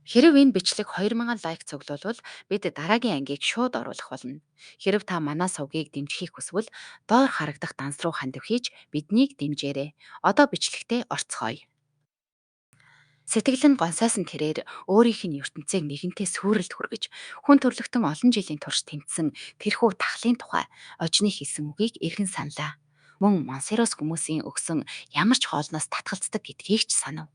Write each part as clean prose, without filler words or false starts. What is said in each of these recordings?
Хэрэв энэ бичлэг 2000 лайк цуглуулвал бид дараагийн ангийг шууд оруулах болно. Хэрэв та манай сувгийг дэмжихийг хүсвэл доор харагдах данс руу хандивхийж биднийг дэмжээрэй. Одоо бичлэгтээ орцгоё. Сэтгэл нь гонсойсон тэрээр өөрийнх нь ертөнцийг нэгэнтээ сүрэлд хүргэж хүн төрлөختөн олон жилийн турш тэмцсэн тэрхүү тахлын тухай ожины хэлсэн үгийг эргэн саналаа. Мөн Монсерос хүмүүсийн өгсөн ямар ч хоолноос татгалздаг гэдгийг ч санав.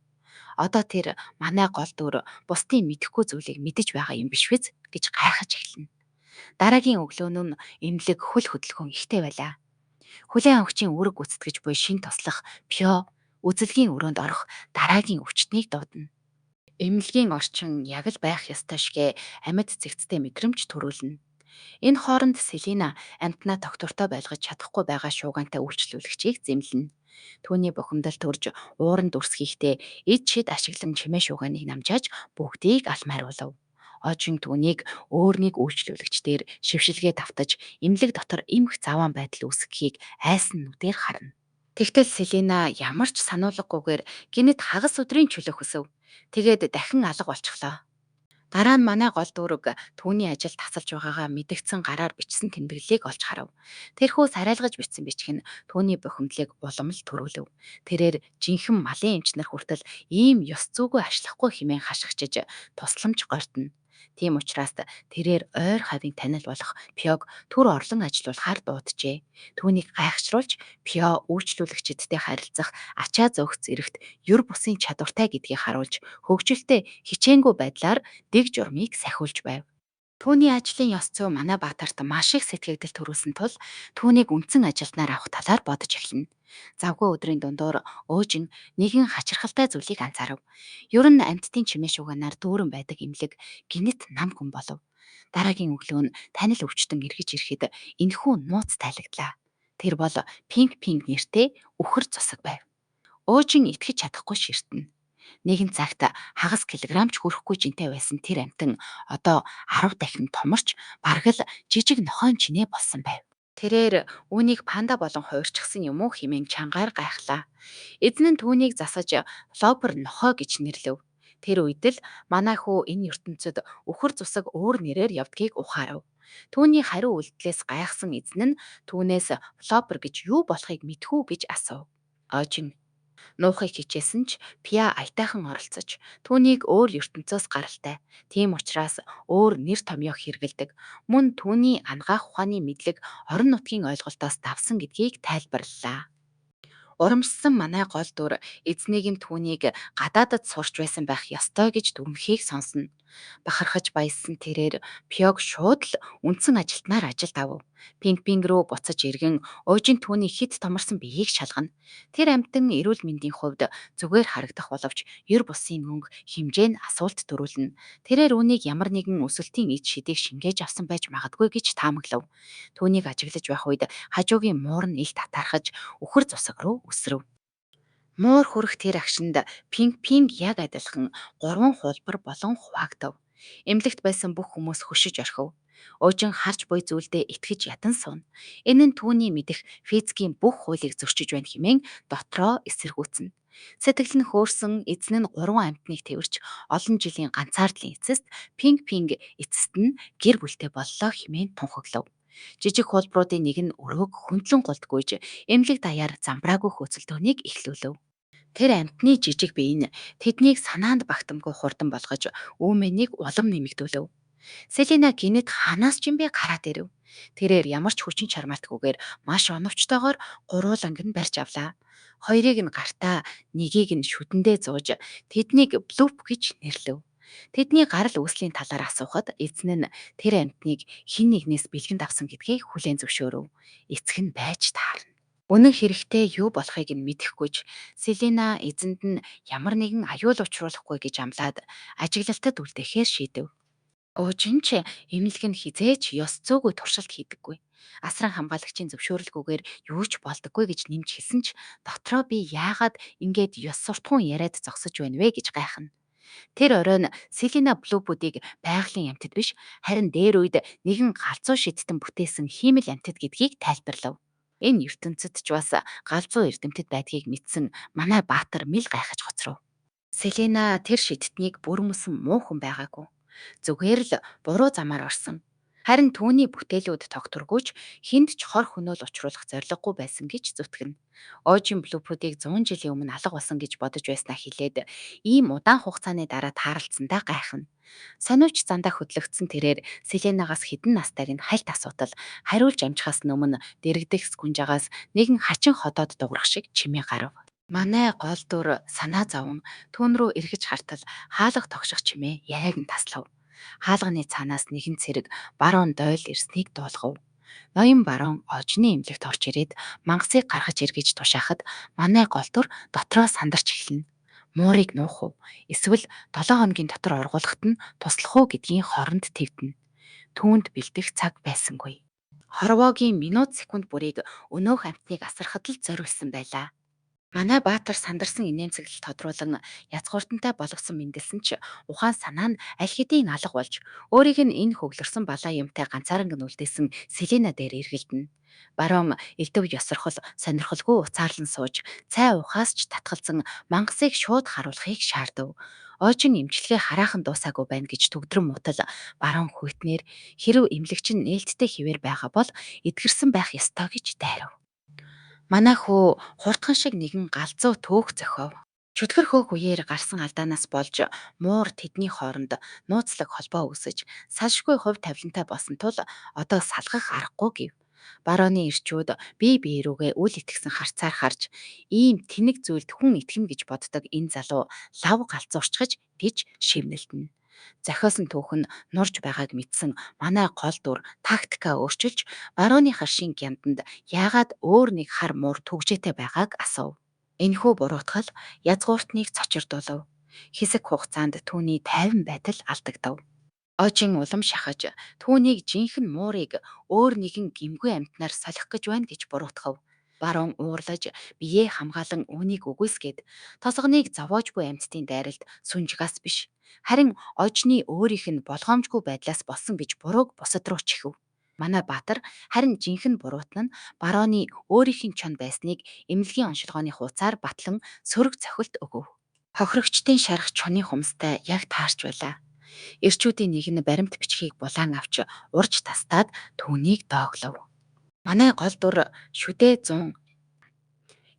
Одоо тэр манай гол дүр бусдын мэдэхгүй зүйлийг мэдэж байгаа юм биш биз гэж гайхаж эхэлнэ. Дараагийн өглөөнөө нь эмнэлэг хөл хөдөлгөөн ихтэй байлаа. Хүлээн авагчийн үүрэг гүйцэтгэж буй шин тослох Пё үзэлгийн өрөөнд орох дараагийн өвчтнийг дуудана. Эмнэлгийн орчин яг л байх ёстой шигэ амьд зэгцтэй мэдрэмж төрүүлнэ. Энэ хооронд Селина амтнаа доктортой байлгаж чадахгүй байгаа шуугантай үйлчлүүлэгчийг зэмлэнэ. Түүний бухимдал төрж ууранд дүрсгийхдээ эд шид ашиглан чимээ шууганыг намжааж бүгдийг алмаар болов. Ожин түүнийг өөрнийг үйлчлүүлэгчдэр шившилгээ давтаж эмнэлэг дотор эмх заваан байдал үүсгэхийг айсан нүдээр харна. Тэгтэл Селина ямар ч сануулгагүйгээр гинэт хагас өдрийн чөлөө хөсөв. Тэгээд дахин алга болчихлоо. Дараа нь манай гол дүүрэг түүний ажил тасалж байгаагаа мэдгдсэн гараар бичсэн тэмдэглэлийг олж харав. Тэрхүү сарайлгаж бичсэн бичиг нь түүний бухимдлыг уламл төрүүлв. Тэрээр жинхэнэ малын эмчнэр хүртэл ийм ёс зүйгүй ашлахгүй хэмээн хашгичиж тусламж гортно. Тийм учраас тэрээр ойр хавийн танил болох Пёг түр орлон ажилуулахаар дууджээ. Түүнийг гайхшруулж Пё үйлчлүүлэгчдтэй харилцах ачаа зөөх зэрэгт юр бусын чадвартай гэдгийг харуулж хөгжилтэй хичээнгүй байдлаар дэг журмыг сахиулж байв. Түүний ажлын ёс зүй манай Баатарт маш их сэтгэгдэл төрүүлсэн тул түүнийг үндсэн ажилтнаар авах талаар бодож эхэлнэ. Завгүй өдрийн дундуур өөжин нэгэн хачирхалтай зүйлийг анзаарав. Ер нь амьтдын чимээ шуганаар дүүрэн байдаг имлэг гинэт нам хүн болов. Дараагийн өглөө нь танил өвчтөн эргэж ирэхэд энэхүү нууц тайлагдлаа. Тэр бол Пинг Пинг нэртэй үхэр зусаг байв. Өөжин итгэж чадахгүй ширтэнэ. Нэгэн цагт хагас килограммч хүрэхгүй жинтэй байсан тэр амтан одоо 10 дахин томорч бараг л жижиг нохойн чинээ болсон байв. Тэрээр үүнийг панда болон хуурчсан юм уу хэмээн чангаар гайхлаа. Эзэн нь түүнийг засаж Лопер нохой гэж нэрлэв. Тэр үед л манай хүү энэ ертөнцид үхэр зусаг өөр нэрээр явдгийг ухаарав. Түүний хариу үйлдэлээс гайхсан эзэн нь түүнээс Флопер гэж юу болохыг мэдхүү гэж асуув. Ожин нуухыг хичээсэн ч Пиа аятайхан оролцож түүнийг өөр ертөнцөөс гаралтай. Тийм учраас өөр нэр томьёо хэрэгэлдэг. Мөн түүний ангаах ухааны мэдлэг орон нутгийн ойлголтоос давсан гэдгийг тайлбарллаа. Урамшсан манай гол дүр эзнийг нь түүнийг гадаадд сурч байсан байх ёстой гэж дүгнэхийг сонсно. Бахархаж баяссан тэрээр Пёг шууд л үндсэн ажилтнаар ажилд авав. Пинг пинг рүү буцаж иргэн уужин түүний хит томорсон биеийг шалгана. Тэр амтан эрүүл мэндийн хувьд зүгээр харагдах боловч ер бусын мөнгө хэмжээ нь асуулт төрүүлнэ. Тэрээр үүнийг ямар нэгэн өсөлтийн эд шидийг шингээж авсан байж магадгүй гэж таамаглав. Түүнийг ажиглаж байх үед хажуугийн муур нь их татаархаж үхэр зусаг руу өсрөв. Муур хүрэх тэр агшинд Пинг Пинг яг адилхан 3 хулбар болон хуваагдав. Эмнэлэгт байсан бүх хүмүүс хөшиж орхив. Уужин харж буй зүйлдээ итгэж ядан сууна. Энэ нь түүний мэдих физикийн бүх хуулийг зөрчиж байна хэмээн дотроо эсэргүүцнэ. Сэтгэл нь хөөрсөн эзэн нь 3 амтныг тэрч олон жилийн ганцаардлын эцэст Пинг Пинг эцэст нь гэр бүлтэй боллоо хэмээн тунхаглав. Жижиг хулбаруудын нэг нь өрөөг хөндлөн голдгүйж эмнэлэг даяар замбраагүй хөөцөлдөөнийг эхлүүлв. Тэр амтны жижиг бие нь тэднийг санаанд багтамгүй хурдан болгож үүмэнийг улам нэмэгдүүлв. Селина гинэт ханаас ч юм бэ гараад ирэв. Тэрээр ямар ч хүчин чармаалтгүйгээр маш оновчтойгоор гурвууланг нь барьж авлаа. Хоёрыг нь гартаа, нэгийг нь шүдэндээ зууж тэднийг блүп гэж нэрлэв. Тэдний гарал үүслийн талаар асуухад эзэн нь тэр амтныг хин нэгнээс бэлгэнд авсан гэдгийг хүлээн зөвшөөрөв. Эцэг нь байж таарна. Үнэн хэрэгтээ юу болохыг нь мэдэхгүйч Селина эзэнд нь ямар нэгэн аюул учруулахгүй гэж амлаад ажиглалтад үлдээхээр шийдэв. Уужин ч эмнэлэг нь хизээч ёс зүйгүй туршилт хийдэггүй. Асран хамгаалагчийн зөвшөөрөлгүйгээр юу ч болдоггүй гэж нэмж хэлсэн ч дотроо би яагаад ингээд ёс суртахуун яриад зогсож байна вэ гэж гайхна. Тэр оройн Селина Блупүүдийг байгалийн амьтад биш харин дээр үед нэгэн галзуу шидтэн бүтээсэн хиймэл амьтад гэдгийг тайлбарлав. Энэ ертөнцид ч бас галзуу эрдэмтэд байдгийг мэдсэн манай Баатар мэл гайхаж хоцров. Селена тэр шидтнийг бүрмөсөн муу хүн байгаагүй. Зүгээр л буруу замаар орсон. Харин түүний бүтээлүүд тогтворгүйч хүнд ч хор хөнөөл учруулах зориггүй байсан гэж зүтгэнэ. Оожийн блупруудыг 100 жилийн өмнө алга болсон гэж бодож байснаа хэлээд ийм удаан хугацааны дараа тааралцсандаа гайхна. Сониуч зандаа хөдлөгдсөн тэрээр Селенагаас хідэн настайг нь хальт асуудал хариулж амжихаас өмнө дэрэгдэх скунжаагаас нэгэн хачин ходоод дуурах шиг чимээ гарав. Манай гол дүр санаа зовн түүн рүү эргэж хартал хаалга тогших чимээ яг нь таслав. Хаалганы цаанаас нэгэн цэрэг баруун дойл ирснийг дуулгав. Ноён баруун ожны эмнэлэгт орж ирээд мангасыг гаргаж эргэж тушаахад манай гол дүр дотроо сандарч эхэлнэ. Муурыг нуух уу? Эсвэл 7 хоногийн дотор оргуулахад нь туслах уу гэдгийн хооронд твтэнэ. Түүнд бэлдэх цаг байсангүй. Хорвоогийн минут секунд бүрийг өнөөх амтныг асархад л зориулсан байлаа. Манай баатар сандарсан инээмсэглэл тодруулан язгууртантай болгосон мэндэлсэн ч ухаан санаа нь аль хэдийн алга болж өөрийг нь энэ хөглөрсөн балаа юмтай ганцаарнг нь үлдээсэн Селена дээр эргэлдэнэ. Баруун элдв ёсорхол сонирхолгүй уцаарлан сууж цай ухаас ч татгалзан мангасыг шууд харуулахыг шаардав. Ойчин имчилгээ хараахан дуусаагүй байна гэж төгдрөн мутал баруун хүйтнэр хэрв эмнэлэгч нь нээлттэй хിവэр байгаа бол эдгэрсэн байх ёстой гэж дайрав. Манай хүү хурдхан шиг нэгэн галзуу төөх зохиов. Чөтгөр хөөх үеэр гарсан алдаанаас болж муур тэдний хооронд нууцлаг холбоо үүсэж салшгүй хувь тавилантай болсон тул одоо салгах аргагүй гэв. Барооны ирчүүд бие бие рүүгээ үл итгэсэн харцаар харж ийм тэнэг зүйлд хүн итгэнэ гэж боддог энэ залуу лав галзуурчхаж гэж шивнэлдэнэ. Зохиосон түүх нь нурж байгааг мэдсэн манай гол дүр тактикаа өөрчилж барууны харшийн гямданд яагаад өөр нэг хар муур түгжээтэй байгааг асуув. Энэхүү буруутгал язгууртныг цочирдуулав. Хэсэг хугацаанд түүний тайван байдал алдагдав. Ожин улам шахаж түүнийг жинхэнэ муурыг өөр нэгэн гимгүй амьтнаар солих гэж байна гэж буруутгав. Баруун уурлаж биеэ хамгаалан үүнийг үгүйсгээд тосгоныг зовоож буй амьтдын дайралд сүнжгаас биш. Харин ожны өөрийнх нь болгоомжгүй байдлаас болсон гэж бурууг бусад руу чихв. Манай баатар харин жинхэнэ буруутан нь барооны өөрийнх нь чон байсныг эмнэлгийн оншилгооны хуудасаар батлан сөрөг цохилт өгөв. Хохирогчдын шарах чоны хумстай яг таарч байлаа. Ирчүүдийн нэг нь баримт бичгийг булаан авч урж тастаад түүнийг дооглов. Манай гол дүр шүдээ 100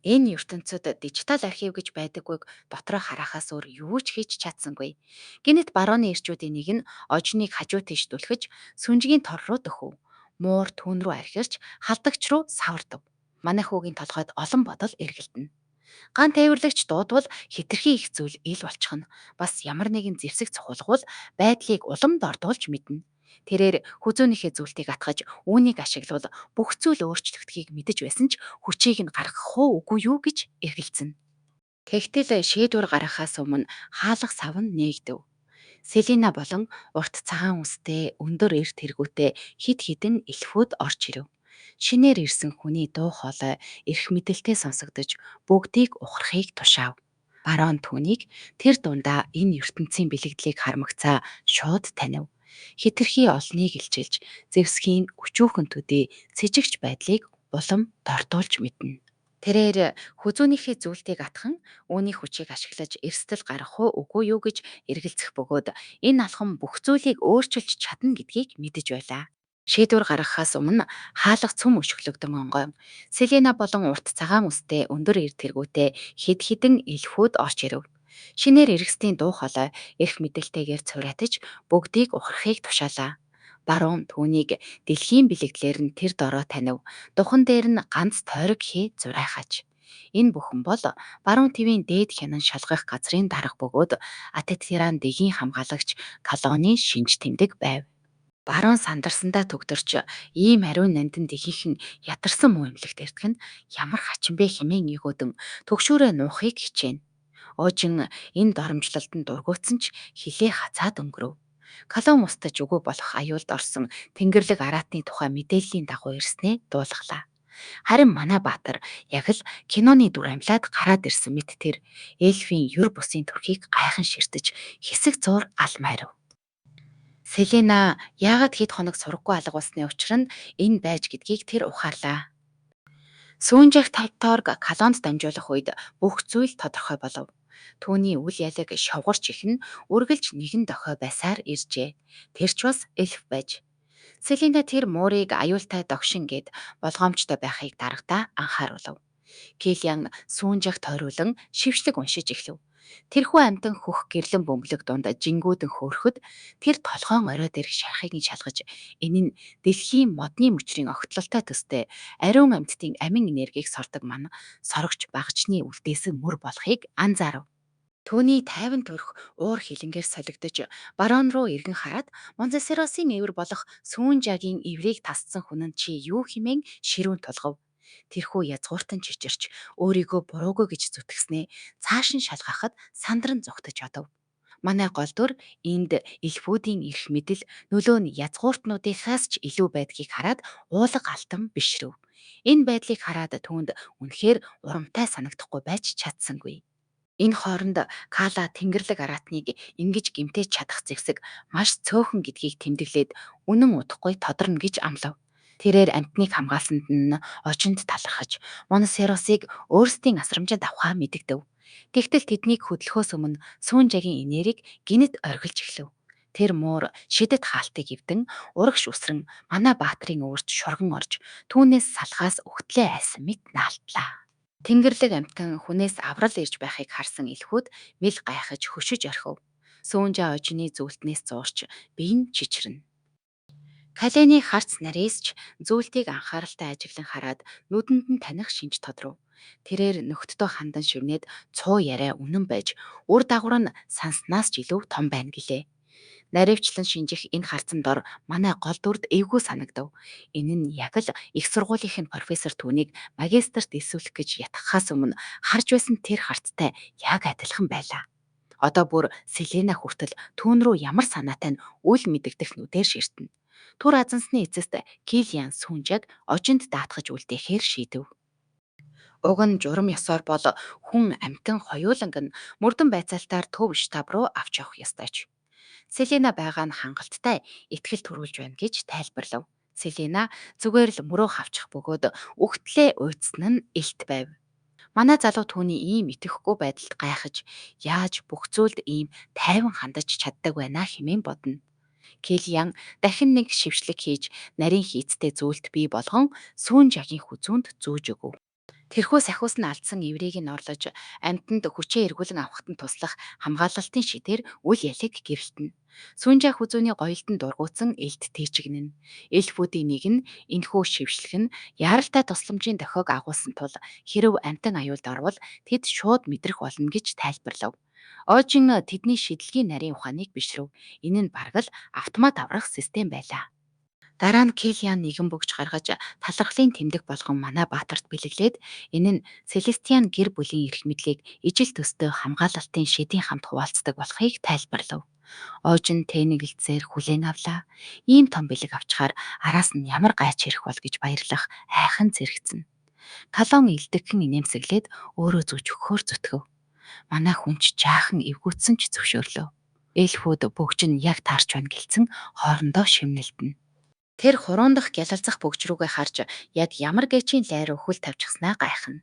энэ ертөнцид дижитал архив гэж байдаггүйг дотроо харахаас өөр юу ч хийж чадсангүй. Гэнэт барууны ирчүүдийн нэг нь ожныг хажуу тийш түлхэж сүнжгийн тор руу дөхөв. Муур түүн рүү архирч халдагч руу савардав. Манай хүүгийн толгойд олон бодол эргэлдэнэ. Ган тээвэрлэгч дуудвал хитрхи их зүйл ил болчихно. Бас ямар нэгэн зэвсэг цохолгвол байдлыг улам дордуулж мэднэ. Тэрээр хүзөөнийхөө зүйлтийг атгаж үүнийг ашиглавал бүх зүйл өөрчлөгдөхийг мэдэж байсан ч хүчийг нь гаргах уу үгүй юу гэж эргэлзэнэ. Тэгтэл шийдвэр гаргахаас өмнө хаалга сав нь нээгдэв. Селена болон урт цагаан үстэй өндөр эрт тэргүүтэй хид хідэн элфүүд орж ирэв. Шинээр ирсэн хүний дуу хоолой эрх мэдэлтэй сонсогдож бүгдийг ухрахыг тушаав. Барон түүнийг тэр дундаа энэ ертөнцийн бэлэгдлийг хармагцаа шууд танив. Хитрхи олныг илчилж зевсгийн өчүүхэн төдий сэжигч байдлыг улам дордуулж мэднэ. Тэрээр хүзүүнийхээ зүйлтийг атхан үүний хүчийг ашиглаж эрсдэл гарах уу үгүй юу гэж эргэлзэх бөгөөд энэ алхам бүх зүйлийг өөрчилж чадна гэдгийг мэдэж байлаа. Шийдвэр гаргахаас өмнө хаалга цөм өшөглөгдөн онгойн. Селена болон урт цагаан үстэй өндөр эр тэргүүтэй хид хідэн элфүүд орж ирэв. Шинээр эргэсдийн дуу хоолой эрх мэдэлтэйгээр цураатаж бүгдийг ухрахыг тушаалаа. Баруун түүнийг дэлхийн бэлэгдлэр нь тэр дороо танив. Духан дээр нь ганц тойрог хий зурайхаж. Энэ бүхэн бол баруун твийн дээд хянан шалгах газрын дарга бөгөөд Атетиран дэгийн хамгаалагч колони шинж тэмдэг байв. Баруун сандарсандаа төгтөрч ийм ариун нандин дэхийнхэн ятарсан муу эмнэлэгт эртэх нь ямар хачин бэ хэмээн игөөдөн төгшүүрээ нуухыг хичээнэ. Оожин энэ доромжлолтод дургуутсан ч хилээ хацаад өнгөрөв. Колон устж үгүй болох аюулд орсон Тэнгэрлэг араатны тухай мэдээллийн дагуу ирснээ дуулгалаа. Харин манай баатар яг л киноны дүр амьлаад гараад ирсэн мэт тэр эльфийн юр бусын төрхийг гайхан ширтэж хэсэг зуур алмайрав. Селена яагаад хэд хоног сургаггүй алга болсны учир нь энэ байж гэдгийг тэр ухаарлаа. Сүүнжих тавторг колонд дамжуулах үед бүх зүйл тодорхой болов. Түүний үл ялаг шовгорч ихнэ үргэлж нэгэн дохой байсаар иржээ. Тэр ч бас эльф байж. Селина тэр муурыг аюултай догшин гэд болгоомжтой байхыг дарагдаа анхааруулв. Килиан сүүнжих тойруулан шившлэг уншиж эхлэв. Тэрхүү амтан хөх гэрлэн бөмбөлөг дунд жингүүдэн хөөрөхөд тэр толгоон орой дээрх шархыг нь шалгаж энэ нь дэлхийн модны мөчрийн огтлолтой төстэй ариун амьтдын амин энергийг сордог мань сорогч багчны үлдээсэн мөр болохыг анзаарав. Түүний тайван төрх уур хилэнгээр солигдож барон руу эргэн хараад Монзесеросын эвэр болох Сүүнжагийн эврийг тасцсан хүн нь чи юу хэмээн ширүүн тулгав. Тэрхүү язгууртан чичирч өөрийгөө буруугүй гэж зүтгэснээ цааш нь шалгахад сандран зүгтэж одов. Манай голдор энд эльфүүдийн эрх мэдэл нөлөө нь язгууртнуудынхаас ч илүү байдгийг хараад уулга алтан бишрэв. Энэ байдлыг хараад түүнд үнэхээр урамтай санагдахгүй байж чадсангүй. Энэ хооронд Кала Тэнгэрлэг араатныг ингэж гимтээж чадах зэвсэг маш цөөхөн гэдгийг тэмдэглээд үнэн удахгүй тодорно гэж амлав. Тэрээр амтныг хамгаалсанд нь очинд талархаж, Моносеросыг өөрсдийн асрамжид авахаа мэдэгдэв. Тэгтэл тэднийг хөдлөхөөс өмнө Сүүнжагийн инээрийг гинэд оргилж эхлэв. Тэр муур шидэт хаалтыг эвдэн урагш үсрэн манай баатрын өөрт шурган орж түүнээс салхаас өгтлээ айсан мэт наалтлаа. Тэнгэрлэг амтан хүнээс аврал ирж байхыг харсан элхүүд мэл гайхаж хөшөж орхив. Сүүнжаа ожины зүйлтнээс зуурч бие нь чичрэнэ. Калений харц нарийсч зүйлтийг анхааралтай ажиглан хараад нүдэнд нь таних шинж тодров. Тэрээр нөхдөө хандан шивнээд цуу яриа үнэн байж үр дагавар нь санснаас ч илүү том байна гэлээ. Наривчлан шинжих энэ харцан дор манай гол дүрд эвгүй санагдав. Энэ нь яг л их сургуулийн профессор түүнийг магистрт эсвэлэх гэж ятгахаас өмнө харж байсан тэр харцтай яг адилхан байлаа. Одоо бүр Селена хүртэл түүн рүү ямар санаатай нь үл мэдэгдэх нүдээр ширтэнэ. Түр азансны эцэст Килиан Сүнжаг ожинд даатгаж үлдээхээр шийдэв. Уг нь журам ёсоор бол хүн амтан хоёуланг нь мөрдөн байцаалтаар төв штаб руу авч явах ёстойч. Селена байгаа нь хангалттай ихтгэл төрүүлж байна гэж тайлбарлав. Селена зүгээр л мөрөө хавчих бөгөөд үхтлээ уйдсан нь илт байв. Манай залуу түүний ийм итгэхгүй байдалд гайхаж яаж бүх зүйлд ийм тайван хандаж чаддаг байна хэмээн бодно. Килиан дахин нэг шившлэг хийж нарийн хийцтэй зүйлд бий болгон Сүүнжагийн хүзүүнд зүүж өгөв. Тэрхүү сахиус нь алдсан эврийг нь орлож амьтанд хүчээ эргүүлэн авахт нь туслах хамгаалалтын шидээр үл ялыг гэрэлтэнэ. Сүнжаа хүзүүний гоёлтон дургуутсан элд тийчгэнэн. Эльфүүдийн нэг нь энэхүү шившлэг нь яаралтай тусламжийн дохиог агуулсан тул хэрэв амьтан аюулд орвол тэд шууд мэдрэх болно гэж тайлбарлав. Оожин тэдний шидлэгийн нарийн ухааныг бишрэв. Энэ нь бараг л автомат аврах систем байлаа. Дараа нь Килиан нэгэн бөгж гаргаж талархлын тэмдэг болгон манай баатарт бэлэглээд энэ нь Селестиан гэр бүлийн эрх мэдлийг ижил төстэй хамгаалалтын шидийн хамт хуваалцдаг болохыг тайлбарлав. Оожин тэнэгэлцээр хүлээн авлаа. Ийм том бэлэг авчаар араас нь ямар гайч ирэх бол гэж баярлах айхан зэрэгцэн. Калон илдэгхэн инээмсэглээд өөрөө зүүж өгөхөөр зүтгэв. Манай хүнч жаахан эвгүүцсэн ч зөвшөөрлөө. Эльфүүд бөгж нь яг таарч байна гэлцэн хоорондоо шивнэлдэнэ. Тэр хуруундах гялалзах бөгж рүүгээ харж яг ямар гэчийн лайр өхөл тавьчихснаа гайхна.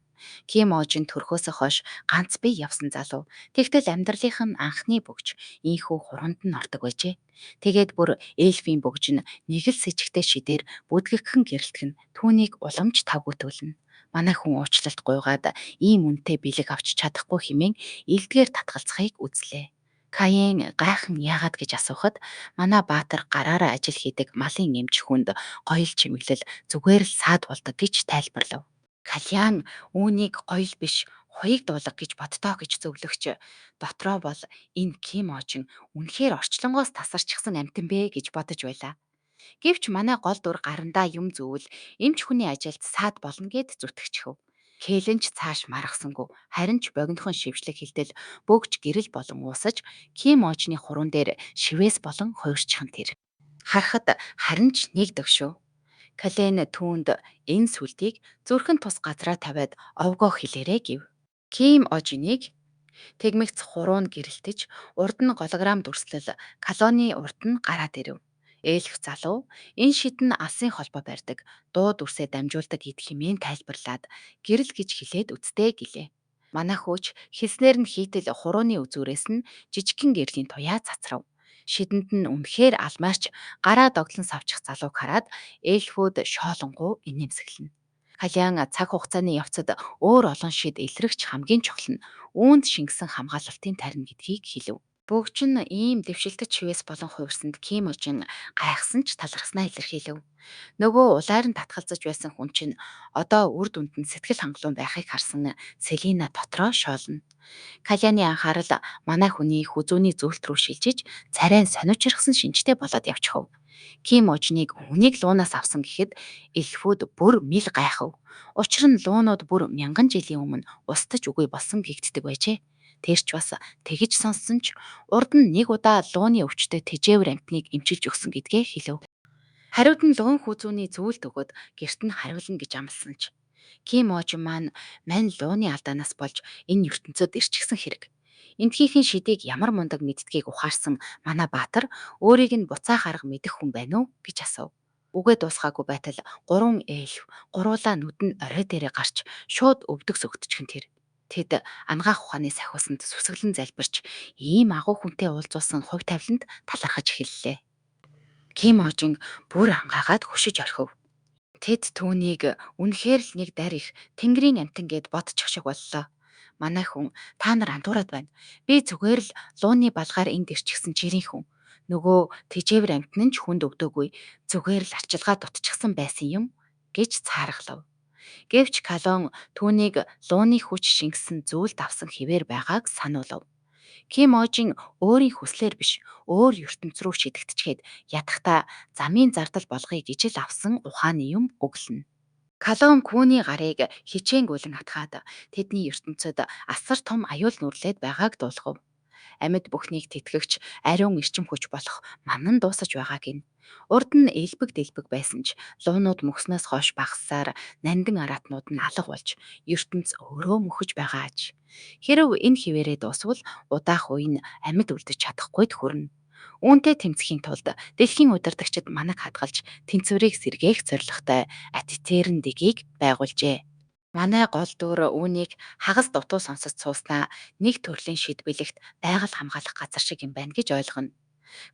Ким оожин төрхөөсөө хойш ганц бие явсан залуу. Тэгтэл амьдралынх нь анхны бөгж ийхүү хуруунд нь ордог байжээ. Тэгээд бүр эльфийн бөгж нь нэг л сэжигтэй шидээр бүдгэгхэн гэрэлтгэн түүнийг уламж тавгүтүүлнэ. Манай хүн уучлалт гуйгаад ийм үнэтэй бэлэг авч чадахгүй хэмээн элдгээр татгалзахыг үзлээ. Каен гайхан яагаад гэж асуухад манай баатар гараараа ажил хийдэг малын эмч хүнд гоёл чимэглэл зүгээр л саад болдог гэж тайлбарлав. Калиан үүнийг гоёл биш хуйг дуулга гэж бодтоо гэж зөвлөгч дотроо бол энэ Ким оожин үнэхээр орчлонгоос тасарчихсан амтан бэ гэж бодож байлаа. Гэвч манай гол дур гарандаа юм зөөвөл эмч хүний ажилд саад болно гэд зүтгэжчихв. Кэлэнч цааш маргасангүй харин ч богинохон шившлэг хилдэл бөгж гэрэл болон уусаж Ким оожны хуруунд дээр шивээс болон хуйрчихан тэр. Харахад харин ч нэг дөгшөө. Кален түүнд энэ сүлдийг зүрхэн тус газраа тавиад овгоо хэлээрэ гэв. Ким оожиныг тэгмэгц хуруунд гэрэлтэж урд нь голограмм дүрслэл колони урд нь гараад ирэв. Ээлх залуу энэ шид нь алсын холбоо барьдаг, дуу дүрсээ дамжуулдаг гэд хэмээн тайлбарлаад гэрэл гэж хэлээд үзтээ гэлээ. Манай хөөч хэлснээр нь хийтэл хурууны үзүүрээс нь жижигхэн гэрлийн туяа цацрав. Шидэнд нь үнэхээр алмаарч гараа доглон савчих залууг хараад ээлхүүд шоолонгуу инээмсэглэнэ. Халяан цаг хугацааны явцад өөр олон шид илрэгч хамгийн чухал нь үүнд шингэсэн хамгаалалтын тарин гэдгийг хэлв. Бөгж нь ийм дэвшилтэт шивээс болон хувирсанд Ким Ожин гайхсан ч талархснаа илэрхийлв. Нөгөө улайр нь татгалзаж байсан хүн чинь одоо үр дүнд нь сэтгэл хангалуун байхыг харсан Селина дотроо шоолно. Каляны анхаарал манай хүний хүзүүний зөвлөлт рүү шилжиж царайн сониучрахсан шинжтэй болоод явчихав. Ким Ожныг үнийг луунаас авсан гэхэд эльфүүд бүр мэл гайхав. Учир нь луунууд бүр мянган жилийн өмнө устж үгүй болсон гэгддэг байжээ. Тэр ч бас тэгж сонссон ч урд нь нэг удаа лууны өвчтөд тэжээвэр амтныг эмчилж өгсөн гэдгээ хэлв. Хариуд нь луун хүзүүний зөвлөлт өгöd гэрт нь хариулна гэж амласан ч Ким Ожин маань мань лууны алдаанаас болж энэ ертөнцид ирчихсэн хэрэг. Эндхийнхэн шидийг ямар мундаг мэддгийг ухаарсан манай баатар өөрийг нь буцаах арга мэдэх хүн байна уу гэж асуув. Үгээ дуусгаагүй байтал гурван ээлв гуруула нүд нь орой дээрээ гарч шууд өвдөг сөгтчихөн тэр. Тэд ангаах ухааны сахиусанд сүсгэлэн залбирч ийм агуу хүнтэй уулзуулсан хувь тавиланд талархаж эхэллээ. Ким Ожин бүр ангаагаад хөшиж орхив. Тэд түүнийг үнэхээр л нэг дарь их тэнгэрийн амтан гэд бодчих шиг боллоо. Манай хүн та нар андуураад байна. Би зүгээр л лууны балгаар энд ирчихсэн жирийн хүн. Нөгөө тэжээвэр амтан нь ч хүнд өгдөөгүй зүгээр л арчилгаа дутчихсан байсан юм гэж цааргалав. Гэвч Калон түүнийг лууны хүч шингэсэн зүйлд авсан хിവэр байгааг сануулв. Ким Ожин өөрийн хүслээр биш өөр ертөнц рүү шидэгтчихэд ятгахта замын зардал болгоё гэж л авсан ухааны юм өглөнө. Калон күүний гарыг хичээнгүйлэн хатгаад тэдний ертөнцид асар том аюул нүрлээд байгааг дуулгав. Амьд бүхнийг тэтгэгч ариун эрчим хүч болох ман нь дуусаж байгааг нь. Урд нь элбэг дэлбэг байсан ч луунууд мөкснөөс хойш багассаар нандин араатнууд нь алга болж ертөнц өөрөө мөхөж байгаа аж. Хэрэв энэ хിവэрээ дуусвал удаах үе нь амьд үлдэж чадахгүйд хүрнэ. Үүнтэй тэмцэхийн тулд дэлхийн удирдагчид манаг хадгалж тэнцвэрийг сэргээх зорилготой Атитерн дэгийг байгуулжээ. Манай гол дүр үүнийг хагас дутуу сонсож сууснаа нэг төрлийн шид бэлэгт байгаль хамгаалах газар шиг юм байна гэж ойлгоно.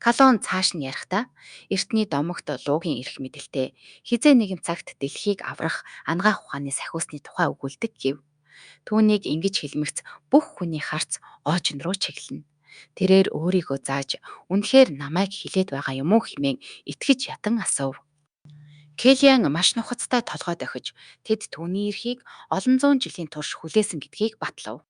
Калон цааш нь ярихдаа эртний домогт луугийн эрх мэдэлтэй хизээ нэгэн цагт дэлхийг аврах ангаах ухааны сахиусны тухай өгүүлдэг гэв. Түүнийг ингэж хэлмэгц бүх хүний харц оожин руу чиглэнэ. Тэрээр өөрийгөө зааж үнэхээр намайг хилээд байгаа юм уу хэмээн итгэж ятан асуув. Келиан маш нухацтай толгой дохиж тэд түүний эрхийг олон зуун жилийн турш хүлээсэн гэдгийг батлав.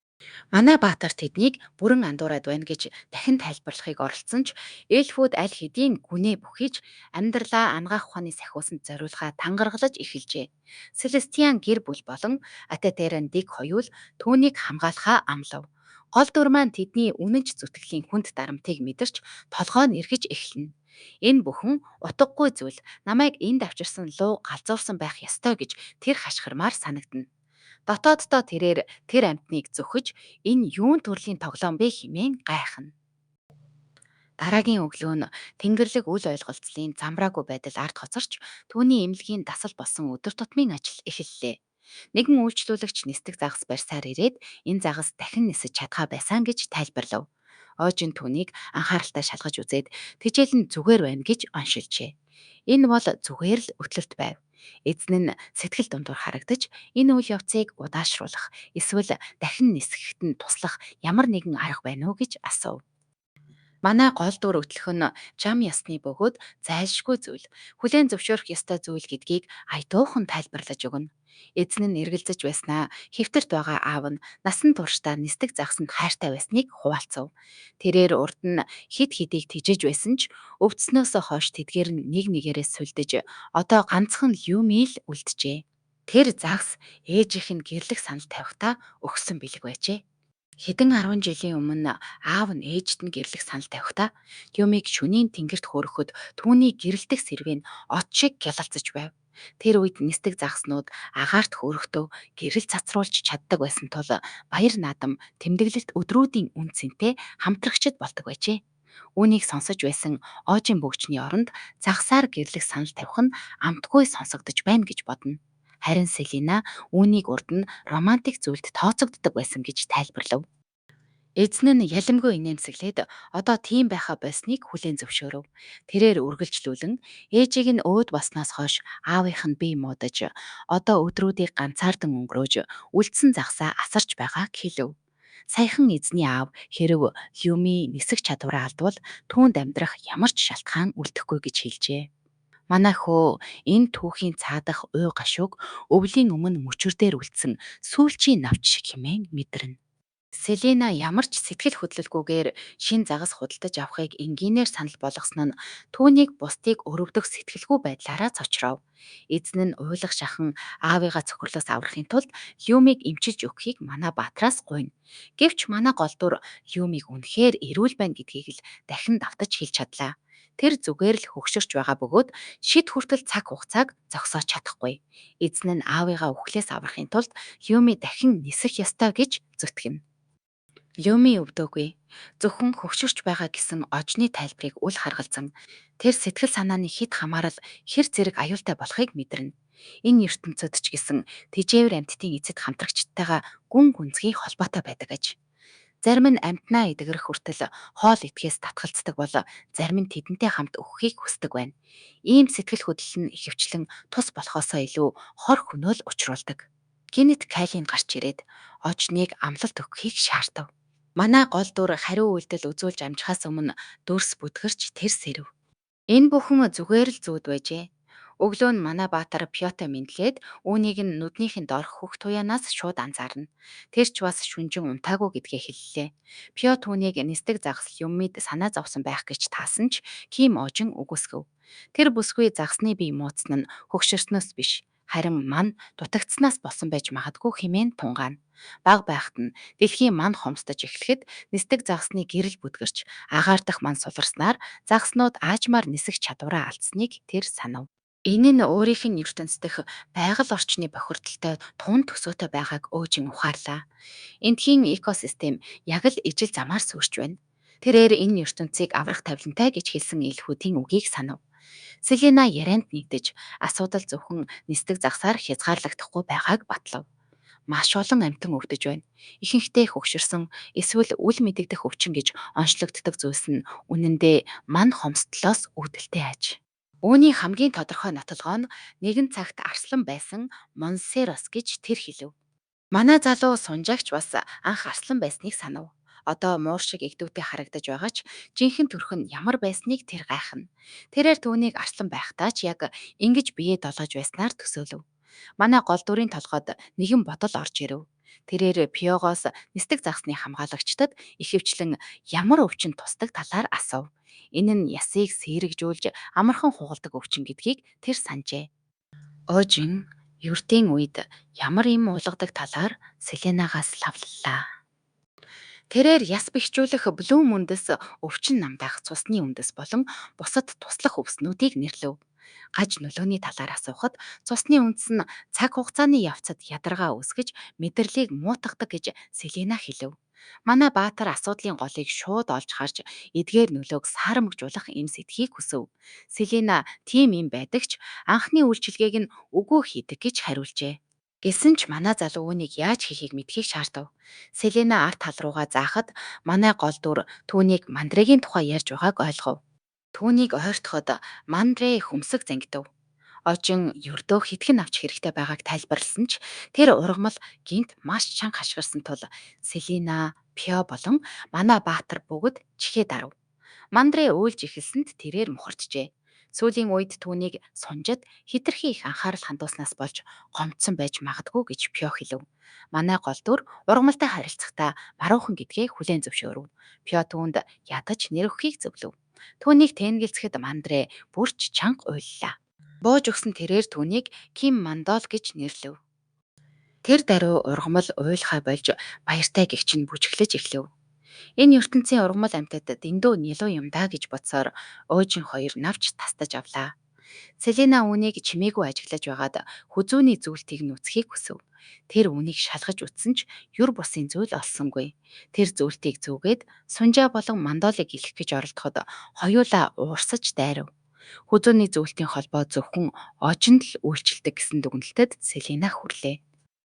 Манай баатар тэднийг бүрэн андуураад байна гэж дахин тайлбарлахыг оролцсон ч эльфүүд аль хэдийн гүнээ бүхийж амьдралаа ангаах ухааны сахиусанд зориулахаа тангаргалж эхэлжээ. Селестиан гэр бүл болон Ататеран дэг хоёул түүнийг хамгаалахаа амлав. Гол дүр маань тэдний үнэнч зүтгэлийн хүнд дарамтыг мэдэрч толгой нь эргэж эхэлнэ. Энэ бүхэн утгагүй зүйл намайг энд авчирсан луу галзуурсан байх ёстой гэж тэр хашгирмаар санагдана. Дотооддоо тэрээр тэр амьтныг зөхөж энэ юун төрлийн тоглоом бэ хэмээн гайхна. Дараагийн өглөө нь Тэнгэрлэг үл ойлголцлын замбраагүй байдал ард хоцорч түүний эмнэлгийн дасал болсон өдөр тутмын ажил эхэллээ. Нэгэн үйлчлүүлэгч нисдэг загас барьсаар ирээд энэ загас дахин нисэж чадхаа байсан гэж тайлбарлав. Оожин түүнийг анхааралтай шалгаж үзээд тижээл нь зүгээр байна гэж оншилжээ. Энэ бол зүгээр л өтлөлт байв. Эзэн нь сэтгэл дундуур харагдаж энэ үйл явцыг удаашруулах эсвэл дахин нисгэхэд нь туслах ямар нэгэн арга байна уу гэж асуув. Манай гол дүр өтлөх нь жам ясны бөгөөд зайлшгүй зүйл, хүлээн зөвшөөрөх ёстой зүйл гэдгийг аятуухан тайлбарлаж өгнө. Эзэн нь эргэлзэж байснаа хэвтэрт байгаа аав нь насан туршдаа нисдэг загсанд хайртай байсныг хуваалцав. Тэрээр урд нь хид хидийг тижэж байсан ч өвдснөөсөө хойш тэдгээр нь нэг нэгээрээ сүлдэж одоо ганцхан юм ил үлджээ. Тэр загс ээжийнх нь гэрлэх санал тавихтаа өгсөн бэлэг байжээ. Хэдэн 10 жилийн өмнө аав нь ээжд нь гэрлэх санал тавихтаа Юмиг шөнийн тэнгэрт хөөрөхөд түүний гэрэлтэх сэрвэн от шиг гялалзаж байв. Тэр үед нисдэг загснууд агаарт хөөрөхдөө гэрэл цацруулж чаддаг байсан тул баяр наадам тэмдэглэлт өдрүүдийн үн цэнтэй хамтрагчд болдог байжээ. Үүнийг сонсож байсан оожийн бөгчний оронд загсаар гэрлэх санал тавих нь амтгүй сонсогдож байна гэж бодно. Харин Селена үүнийг урд нь романтик зүйлд тооцогддог байсан гэж тайлбарлав. Эзэн нь ялимгүй инээмсэглээд одоо тийм байха болсныг хүлээн зөвшөөрөв. Тэрээр үргэлжлүүлэн ээжийг нь өөд баснаас хойш аавынх нь бие муудаж одоо өдрүүдийг ганцаардан өнгөрөөж үлдсэн загсаа асарч байгааг хэлв. Саяхан эзний аав хэрв Люми нисэх чадвараа алдвал түүнд амьдрах ямар ч шалтгаан үлдэхгүй гэж хэлжээ. Манай хөө энэ түүхийн цаадах уй гашууг өвлийн өмнө мөчөрдөр үлдсэн сүүлчийн навч шиг хэмээн мэдэрнэ. Селена ямар ч сэтгэл хөдлөлгүйгээр шин загас худалдаж авахыг энгийнээр санал болгосон нь түүнийг бусдыг өрөвдөх сэтгэлгүй байдлаараа цочров. Эзэн нь уйлах шахан аавыгаа цохирлоос аврахын тулд Люмиг эмчилж өгөхийг манай баатараас гуйна. Гэвч манай голдуур Люмиг үнэхээр эрүүл байна гэдгийг л дахин давтаж хэлж чадлаа. Тэр зүгээр л хөгшөрч байгаа бөгөөд шид хүртэл цаг хугацааг зогсоож чадахгүй. Эзэн нь аавыгаа үхлээс аврахын тулд Люми дахин нисэх ёстой гэж зүтгэнэ. Люми өвдөөгүй. Зөвхөн хөгшөрч байгаа гэсэн ожны тайлбарыг үл харгалзан тэр сэтгэл санааны хит хамаарал хэр зэрэг аюултай болохыг мэдэрнэ. Энэ ертөнцид ч гэсэн тэжээвэр амьтдын эцэд хамтрагчдтайгаа гүн гүнзгий холбоотой байдаг аж. Зарим нь амьтнаа эдгэрэх хүртэл хоол идэхээс татгалздаг бол зарим нь тэдэнтэй хамт өгөхийг хүсдэг байна. Ийм сэтгэл хөдлөл нь ихэвчлэн тус болохоосоо илүү хор хөнөөл учруулдаг. Гинет Кайлин гарч ирээд ожныг амлалт өгөхийг шаардав. Манай гол дүр хариу үйлдэл үзүүлж амжихаас өмнө дүрс бүдгэрч тэр сэрэв. Энэ бүхэн зүгээр л зүүд байжээ. Өглөө нь манай баатар Пёто мэдлээд үүнийг нь нүднийхэн дорх хөх туяанаас шууд анзаарна. Тэр ч бас шүнжин унтаагүй гэдгээ хэллээ. Пё түүнийг нисдэг загас юмид санаа зовсон байх гэж таасан ч Ким ожин үгүйсгэв. Тэр бүсгүй загасны бие мууцсан нь хөгшөрснөөс биш. Харин ман дутагдсанаас болсон байж магадгүй хэмээн тунгаана. Баг байхад нь дэлхийн ман хомсдож эхлэхэд нисдэг загасны гэрэл бүдгэрч агаар дахь ман суларснаар загаснууд аажмаар нисэх чадвараа алдсныг тэр санав. Энэ нь өөрийнх нь ертөнц дэх байгаль орчны бохирдолтой тун төсөөтэй байгааг өөжин ухаарлаа. Эндхийн экосистем яг л ижил замаар сүрч байна. Тэрээр энэ ертөнцийг аврах тавилантай гэж хэлсэн илхүүдийн үгийг санав. Селена ярианд нэгдэж асуудал зөвхөн нисдэг загсаар хязгаарлагдахгүй байгааг батлав. Маш олон амьтан өвдөж байна. Ихэнхдээ хөгшөрсөн эсвэл үл мэдэгдэх өвчин гэж онцлогддог зүйлс нь үнэн дээр ман хомсдлоос үүдэлтэй аж. Үүний хамгийн тодорхой нотолгоо нь нэгэн цагт арслан байсан Монсерос гэж тэр хэлв. Манай залуу сунжаагч бас анх арслан байсныг санав. Одоо муур шиг игдүүтэй харагдаж байгаа ч жинхэнэ төрх нь ямар байсныг тэр гайхна. Тэрээр түүнийг арслан байхдаа ч яг ингэж биеэ долгож байснаар төсөөлөв. Манай гол дүрийн толгойд нэгэн бодол орж ирэв. Тэрээр Пиогоос нисдэг загсны хамгаалагчдад ихэвчлэн ямар өвчин тусдаг талаар асуув. Энэ нь ясыг сэрэгжүүлж амархан хугалдаг өвчин гэдгийг тэр санджээ. Ожин ертийн үед ямар юм уулгадаг талаар Селенагаас лавлалаа. Тэрээр яс бэхжүүлэх Блум үндэс өвчин намдаах цусны үндэс болон бусад туслах өвснүүдийг нэрлэв. Гаж нөлөөний талаар асуухад цусны үндэс нь цаг хугацааны явцад ядаргаа үүсгэж мэдрэлийг муутгадаг гэж Селена хэлв. Манай баатар асуудлын голыг шууд олж харж эдгээр нөлөөг саарамгжуулах эм сэтгхийг хүсв. Селена тийм юм байдаг ч анхны үйлчилгээг нь үгүй хийдэг гэж хариулжээ. Гэсэн ч манай залуу үүнийг яаж хийхийг мэдхийг шаардав. Селена арт тал руугаа заахад манай гол дүр түүнийг мандрегийн тухай ярьж байгааг ойлгов. Түүнийг ойртоход мандре хөмсөг зангидав. Ожин ердөө хитгэн авч хэрэгтэй байгааг тайлбарласан ч тэр ургамал гинт маш чанга хашгирсан тул Селена, Пё болон манай баатар бүгд чихээ дарав. Мандре уйлж эхэлсэнд тэрээр мухарджээ. Сүүлийн үед түүнийг сунжид хитрхи их анхаарал хандууснаас болж гомдсон байж магадгүй гэж Пё хэлв. Манай гол дүр ургамалтай харилцахдаа баруухан гэдгээ хүлээн зөвшөөрөв. Пё түүнд ядаж нэр өгөхийг зөвлөв. Түүнийг тэнэгэлзэхэд Мандре бүрч чанга уйллаа. Бууж өгсөн тэрээр түүнийг Ким Мандол гэж нэрлэв. Тэр даруй ургамал уйлахаа болж баяртай гэгч нь бүжиглэж эхлэв. Энэ ертөнцийн ургамал амьтад дэндүү нялуу юм даа гэж бодсоор өөжин хоёр навч тастаж авлаа. Селена үүнийг чимээгүй ажиглаж байгаад хүзүүний зүйлтийг нүцхийг хүсв. Тэр үүнийг шалгаж үтсэн ч юр бусын зүйл олсонгүй. Тэр зүйлтийг зүгээд Сунжаа болон Мандолыг илэх гэж оролдоход хоёулаа уурсаж дайрав. Хүзүүний зөвлөлтийн холбоо зөвхөн очинд л үйлчилдэг гэсэн дүгнэлтэд Селена хүрлээ.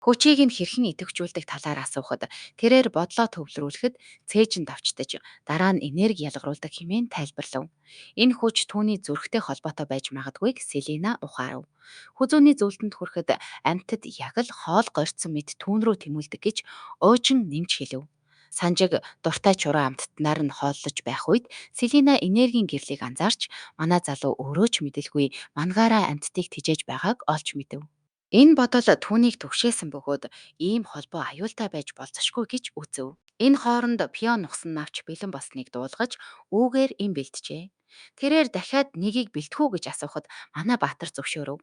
Хүчийг нь хэрхэн идэвхжүүлдэг талаар асуухад тэрээр бодлоо төвлөрүүлэхэд цээж нь давчдаж дараа нь энерги ялгаруулдаг хэмээн тайлбарлав. Энэ хүч түүний зүрхтэй холбоотой байж магадгүйг Селена ухаарав. Хүзүүний зөвлөлтөнд хүрэхэд амьтад яг л хоол горьцсон мэд түүн рүү тэмүүлдэг гэж уучин нэмж хэлв. Санжиг дуртай чуруу амьтднаар нь хооллож байх үед Селена энергийн гэрлийг анзаарч манай залуу өөрөө ч мэдэлгүй мангаараа амьтдыг тижээж байгааг олж мэдэв. Энэ бодол түүнийг түгшээсэн бөгөөд ийм холбоо аюултай байж болзошгүй гэж үзв. Энэ хооронд пион нугсан навч бэлэн болсныг дуулгаж үүгээр им бэлтжээ. Тэрээр дахиад нэгийг бэлтгэв гэж асуухад манай баатар зөвшөөрөв.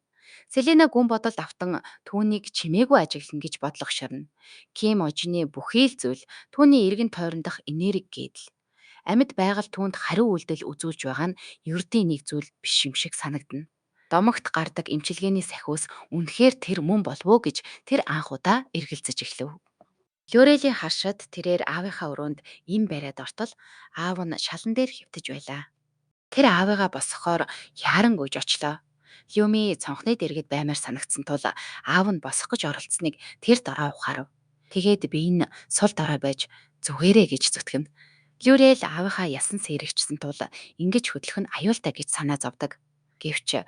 Селена гүн бодолд автан түүнийг чимээгүй ажиглана гэж бодлого ширнэ. Ким ожины бүхий л зүйл түүний эргэн тойрондох энерги гэдэл. Амьд байгаль түүнд хариу үйлдэл үзүүлж байгаа нь ердийн нэг зүйл биш юм шиг санагдана. Домогт гардаг эмчилгээний сахиус үнэхээр тэр мөн болов уу гэж тэр анх удаа эргэлзэж эхлэв. Лёрелийн харшид тэрээр аавынхаа өрөөнд им бариад ортол аав нь шалан дээр хөвтөж байлаа. Тэр аавыгаа босгохоор яаран гүйж очлоо. Люми цонхны дэргэд баймаар санагдсан тул аав нь босох гэж оролцсныг тэр дараа ухаарав. Тэгээд би энэ сул дараа байж зүгээрээ гэж зүтгэн. Люрел аавынхаа ясан сэрэгчсэн тул ингэж хөдлөх нь аюултай гэж санаа зовдөг. Гэвч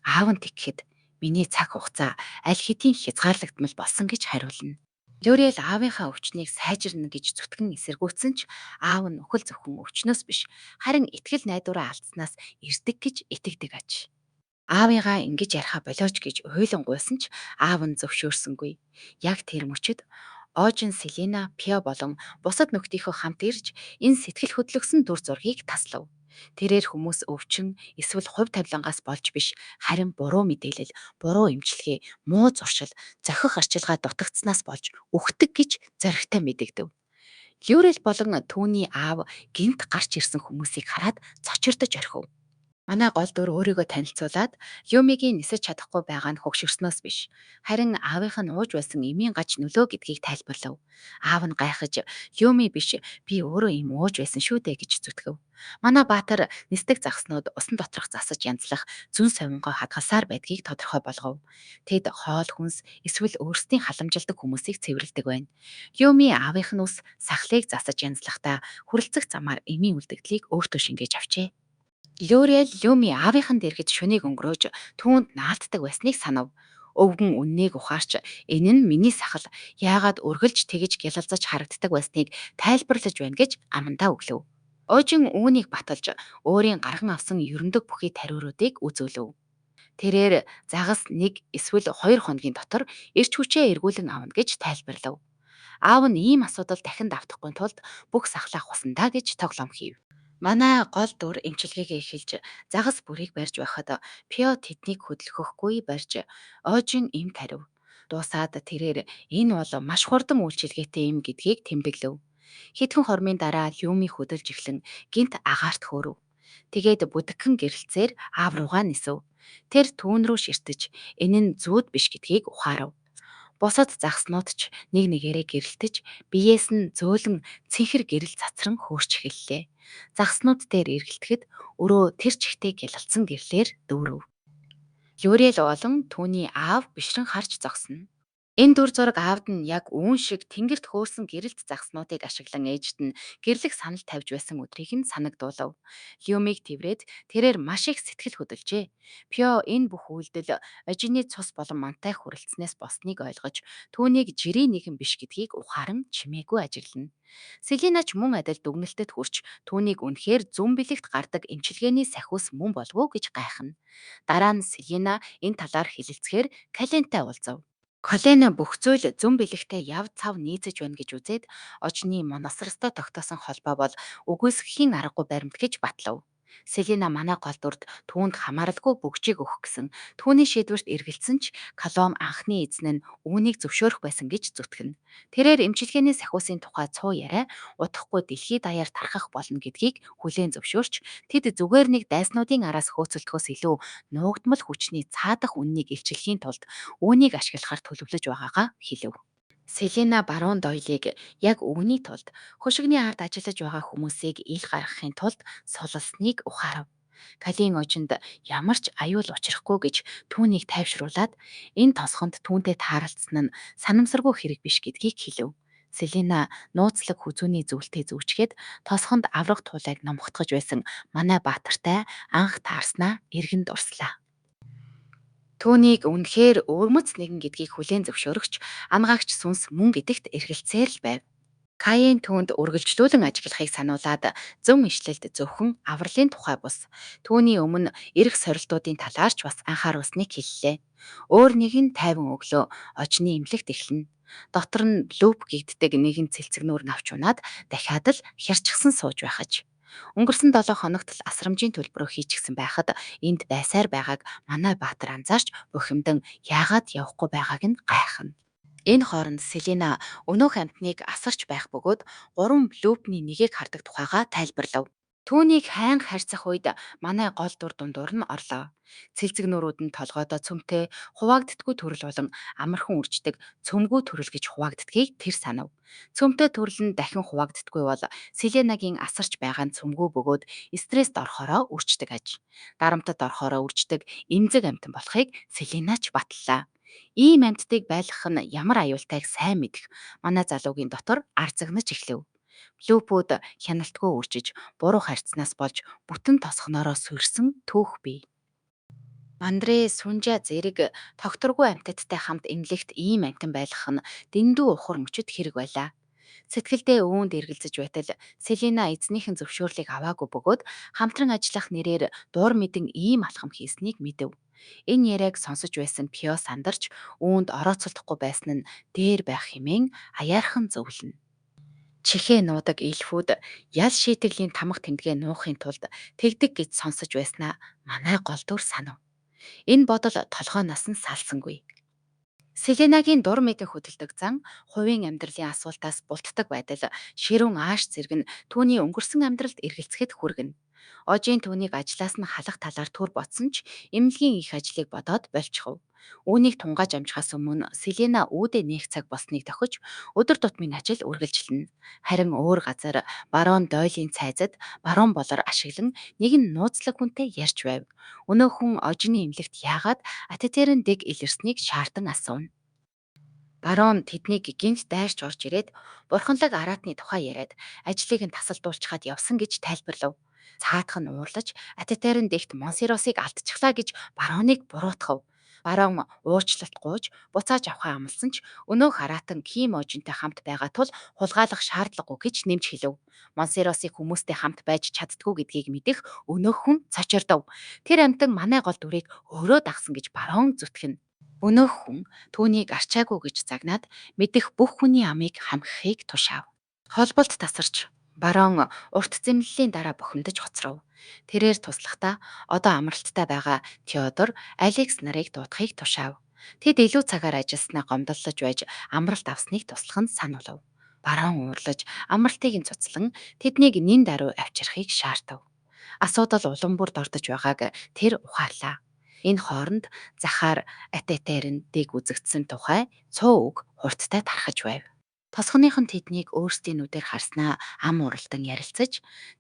аав нь тэгхэд миний цаг хугацаа аль хэдийн хязгаарлагдмал болсон гэж хариулна. Люрел аавынхаа өвчнийг сайжирна гэж зүтгэн эсэргүүцсэн ч аав нь үхэл зөвхөн өвчнөөс биш харин итгэл найдвараа алдснаас ирдэг гэж итгэдэг аж. Аавыгаа ингэж яриха болооч гэж уйлангуйсан ч аав нь зөвшөөрсөнгүй. Яг тэр мөчид Оожин Селена, Пио болон бусад нөхдийнхөө хамт ирж энэ сэтгэл хөдлөсөн дүр зургийг таслав. Тэрээр хүмүүс өвчин эсвэл хувь тавилангаас болж биш харин буруу мэдээлэл, буруу эмчилгээ, муу зуршил, зохих арчилгаа дутагдсанаас болж үхдэг гэж зоригтой мэдэгдэв. Юрэл болон түүний аав гинт гарч ирсэн хүмүүсийг хараад цочирдож орхив. Манай гол дүр өөрийгөө танилцуулаад Юмигийн нисэж чадахгүй байгаа нь хөгшөрснөөс биш. Харин аавынх нь ууж байсан эмийн гаж нөлөө гэдгийг тайлбарлав. Аав нь гайхаж Юми биш би өөрөө юм ууж байсан шүү дээ гэж зүтгэв. Манай баатар нисдэг загснууд усан доторх засаж янзлах зүн совингоо хадгалсаар байдгийг тодорхой болгов. Тэд хоол хүнс эсвэл өөрсдийн халамжилдаг хүмүүсийг цэвэрлэдэг байна. Юми аавынх нь ус сахлыг засаж янзлахдаа хүрэлцэх замаар эмийн үлдэгдлийг өөртөө шингээж авчээ. Лёриэл Люми аавынхан дэргэд шөнийг өнгөрөөж түүнд наалтдаг байсныг санав. Өвгөн үннийг ухаарч энэ нь миний сахал яагаад өргөлж тэгж гялалзаж харагддаг байсныг тайлбарлаж байна гэж амандаа өглөв. Оожин үүнийг баталж өөрийн гарган авсан ерөндөг бүхий тариуруудыг үзүүлв. Тэрээр загас 1 эсвэл 2 хоногийн дотор эрч хүчээ эргүүлэн авна гэж тайлбарлав. Аав нь ийм асуудал дахин давтахгүй тулд бүх сахлаа хусандаа гэж тоглоом хийв. Манай гол дүр эмчилгээгээ эхэлж загас бүрийг барьж байхад Пио тэднийг хөдөлгөхгүй барьж Оожин им тарив. Дуусаад тэрээр энэ бол маш хурдан үйлчилгээтэй юм гэдгийг тэмдэглэв. Хэдхэн хормын дараа Люми хөдөлж эхлэн гинт агаарт хөөрөв. Тэгээд бүдгхэн гэрэлцээр аав руугаа нисв. Тэр түүн рүү ширтэж энэ нь зүүд биш гэдгийг ухаарав. Бусад загснууд ч нэг нэгээрээ гэрэлтэж биеэс нь зөөлөн цэнхэр гэрэл цацран хөөрч эхэллээ. Загснууд дээр эргэлтэхэд өрөө тэр чигтээ гялалцсан гэрлээр дүүрв. Юрел болон түүний аав бишрэн харж зогсно. Энэ дүр зураг аавд нь яг үүн шиг тэнгэрт хөөрсөн гэрэлт загснуудыг ашиглан ээжд нь гэрлэх санал тавьж байсан өдрийг нь санагдуулав. Люмиг тэврээд тэрээр маш их сэтгэл хөдөлжээ. Пио энэ бүх үйлдэл ожины цус болон мантай хүрэлцснээс босныг ойлгож түүнийг жирийн нэгэн биш гэдгийг ухаан чимээгүй ажиглана. Селена ч мөн адил дүгнэлтэд хүрч түүнийг үнэхээр зүн бэлэгт гардаг эмчилгээний сахиус мөн болов уу гэж гайхна. Дараа нь Селена энэ талаар хэлэлцэхээр Калентай уулзав. Колена бүх зүйл зүн бэлэгтэй яв цав нийцэж байна гэж үзээд ожны моносростой тогтоосон холбоо бол үгүйсгэхийн аргагүй баримт гэж батлав. Селена манай гол дүрд түүнд хамааралгүй бөгжийг өгөх гэсэн түүний шийдвэрт эргэлзсэн ч Колом анхны эзэн нь үүнийг зөвшөөрөх байсан гэж зүтгэн. Тэрээр эмчилгээний сахиусын тухай цуу яриа удахгүй дэлхийд даяар тархах болно гэдгийг хүлээн зөвшөөрч тэд зүгээр нэг дайснуудын араас хөөцөлдөхөөс илүү нуугдмал хүчний цаадах үннийг илчлэхийн тулд үүнийг ашиглахаар төлөвлөж байгаагаа хэлэв. Селена баруун дойлыг яг үүний тулд хөшигний ард ажиллаж байгаа хүмүүсийг ил гаргахын тулд суллсныг ухаарав. Калийн ожинд ямар ч аюул учрахгүй гэж түүнийг тайвшруулад энэ тосгонд түүнтэй тааралцсан нь санамсаргүй хэрэг биш гэдгийг хэлв. Селена нууцлаг хүзүүний зөвлөлтөй зүүчгээд тосгонд аврах туулайг номхотгож байсан манай баатартай анх таарснаа эргэн дурслаа. Түүнийг үнэхээр өвөрмөц нэгэн гэдгийг хүлээн зөвшөөрөгч анагаагч сүнс мөн гэдэгт эргэлзээр л байв. Каин түүнд үргэлжлүүлэн ажиглахыг сануулад зөв ишлэлд зөвхөн авралын тухай бус түүний өмнө эрх сорилтуудын талаарч бас анхааруулсныг хэллээ. Өөр нэг нь тайван өглөө очны эмнэлэгт эхэлнэ. Дотор нь лүп гэгддэг нэгэн цэлцэгнүүр навч унаад дахиад л хярчгсан сууж байх аж. Өнгөрсөн 7 хоногт л асрамжийн төлбөрөө хийчихсэн байхад энд байсаар байгааг манай баатар анзаарч бухимдан яагаад явахгүй байгааг нь гайхна. Энэ хооронд Селена өнөөх амьтныг асарч байх бөгөөд 3 лүпний нэгийг хардаг тухайга тайлбарлав. Түүнийг хайн харьцах үед манай гол дур дундуур нь орлоо. Цэлцэг нуурууд нь толгойдоо цөмтэй хуваагддаггүй төрөл болон амархан үрждэг цөмгүү төрөл гэж хуваагддгийг тэр санав. Цөмтэй төрөл нь дахин хуваагддаггүй бол Селенагийн асарч байгаа нь цөмгүү бөгөөд стресст орохороо үрждэг аж. Дарамтад орохороо үрждэг эмзэг амьтан болохыг Селена ч батллаа. Ийм амьтдыг байлгах нь ямар аюултайг сайн мэдэх манай залуугийн дотор арзагнаж эхлэв. Лүпүүд хяналтгүй үржиж, буруу харьцнаас болж бүтэн тосгоноороо сөрсөн түүх бий. Андре Сунжа зэрэг тогтворгүй амьтадтай хамт эмнэлэгт ийм амьтан байлгах нь дэндүү ухар мөчөд хэрэг байлаа. Сэтгэлдээ өвөнд эргэлзэж байтал Селена эзнийхэн зөвшөөрлийг аваагүй бөгөөд хамтран ажиллах нэрээр дуур мэдэн ийм алхам хийснийг мэдэв. Энэ яриаг сонсож байсан Пио сандарч үүнд орооцолдохгүй байсан нь дээр байх хэмээн аяархан зөвлөнө. Чихээ нуудаг эльфүүд ял шийтгэлийн тамга тэмдгээ нуухын тулд тэгдэг гэж сонсож байснаа манай гол дүр санав. Энэ бодол толгойноос нь салсангүй. Селенагийн дур мэдэн хөдөлдөг зан хувийн амьдралын асуултаас бултдаг байдал ширүүн ааш зэрэг нь түүний өнгөрсөн амьдралд эргэлзэхэд хүргэнэ. Ожийн түүнийг ажлаас нь халах талаар түр ботсон ч эмнэлгийн их ажлыг бодоод болчихов. Үүнийг тунгааж амжихаас өмнө Селена үүдээ нээх цаг болсныг тохиж өдөр тутмын ажил үргэлжилнэ. Харин өөр газар барон Дойлын цайзад барон болор ашиглан нэгэн нууцлаг хүнтэй ярьж байв. Өнөөхөн ожины эмнэлэгт яагаад атетерэн дэг илэрснийг шаардан асууна. Барон тэднийг гинт дайрч орж ирээд бурханлаг араатны тухай яриад ажлыг нь тасалдуулчихад явсан гэж тайлбарлав. Цаадах нь уурлаж атетерэн дэгт Монсеросыг алдчихлаа гэж бароныг буруутгав. Барон уучлалт гуйж буцааж авахаа амласан ч өнөөх араатан Ким ожинтой хамт байгаа тул хулгайлах шаардлагагүй гэж нэмж хэлв. Монсеросыг хүмүүстэй хамт байж чаддгүй гэдгийг мэдэх өнөөх хүн цочирдов. Тэр амтан манай гол дүрийг өөрөө дагсан гэж барон зүтгэн. Өнөөх хүн түүнийг арчаагүй гэж загнаад мэдэх бүх хүний амийг хамхихыг тушаав. Холболт тасарч барон урт зэмлэлийн дараа бухимдаж хоцров. Тэрээр туслахдаа одоо амралттай байгаа Теодор, Алекс нарыг дуудахыг тушаав. Тэд илүү цагаар ажилласнаа гомдлолж байж амралт авсныг туслах нь сануулв. Барон уурлаж амралтыг нь цуцлан тэднийг нин даруй авчрахыг шаардав. Асуудал улам бүр дордож байгааг тэр ухаалаа. Энэ хооронд Захаар атетерэн дэг үзэгдсэн тухай цоо үг хурдтай тархаж байв. Тосгоныхон тэднийг өөрсдийн нүдээр харснаа ам уралдан ярилцаж,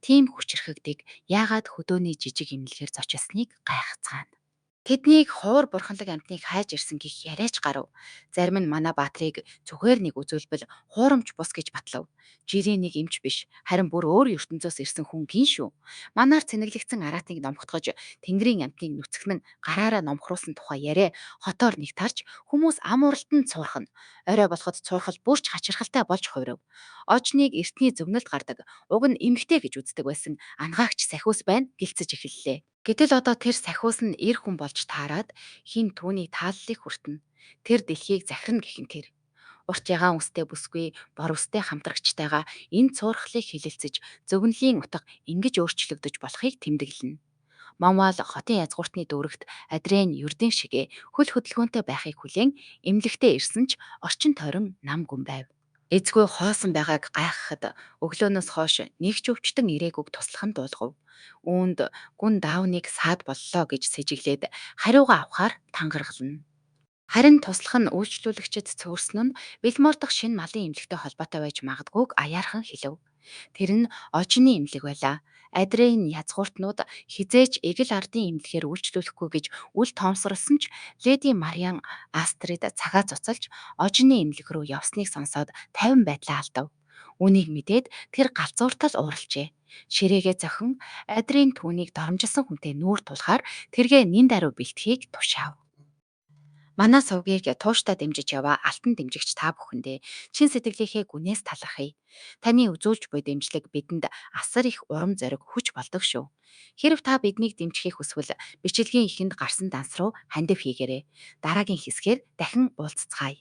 тийм хүчрэхэгдэг яагаад хөдөөний жижиг эмнэлгээр зочилсныг гайхацгаана. Тэднийг хуур бурханлаг амьтныг хайж ирсэн гих яриач гарав. Зарим нь манай баатрыг зүгээр нэг үзүүлбэл хуурамч бус гэж батлав. Жирийн нэг эмч биш, харин бүр өөр ертөнцөөс ирсэн хүн гин шүү. Манаар цэнэглэгдсэн араатныг номхотгож Тэнгэрийн амьтныг нүцгэн гараараа номхруулсан тухай яриа хотоор нэг тарж хүмүүс ам уралтанд цуурхна. Орой болоход цуурхал бүрч хачирхалтай болж хувирав. Ожныг эртний зөвнөлд гардаг, уг нь эмгтэй гэж үздэг байсан ангаагч сахиус байна гэлцэж эхэллээ. Гэтэл одоо тэр сахиус нь эр хүн болж таарад хин түүний тааллыг хүртэнэ. Тэр дэлхийг захирна гэхин тэр. Урт ягаан үстэй бүсгүй бор үстэй хамтрагчтайгаа энэ цуурхлыг хилэлцэж зөвнөлийн утга ингэж өөрчлөгдөж болохыг тэмдэглэнэ. Манвал хотын язгууртны дүүрэгт Адрен Юрдин шигээ хөл хөдөлгөөнтэй байхыг хүлээн эмнэлэгтээ ирсэн ч орчин тойрон нам гүн байв. Эзгүй хоосон байгааг гайхахад өглөөнөөс хойш нэг ч өвчтөн ирээгүйг туслах нь дуулгав. Үүнд гүн даавныг саад боллоо гэж сэжиглээд хариугаа авахар тангаргална. Харин туслах нь үйлчлүүлэгчид цөөрсөн нь Билмор дахь шинэ малын эмнэлэгтэй холбоотой байж магадгүйг аяархан хэлв. Тэр нь ожины эмнэлэг байлаа. Адрейн язгууртнууд хизээч эгэл ардын эмнэлгээр үйлчлүүлэхгүй гэж үл тоомсорлсон ч леди Мариан Астрид цагаа цуцалж ожины эмнэлэг рүү явсныг сонсоод тайван байдлаа алдав. Үнийг мэдээд тэр галзууртал ууралжээ. Ширээгээ зохин Адрийн түүнийг доромжилсон хүнтэй нүүр тулахаар тэргээ нин даруй бэлтхийг тушаав. Манай сувгийг тууштай дэмжиж яваа алтан дэмжигч та бүхэндээ чин сэтгэлийнхээ гүнээс талархъя. Таны үзүүлж буй дэмжлэг бидэнд асар их урам зориг хүч болдог шүү. Хэрв та биднийг дэмжихийг хүсвэл бичлэгийн эхэнд гарсан данс руу хандив хийгээрэй. Дараагийн хэсгээр дахин уулзцаая.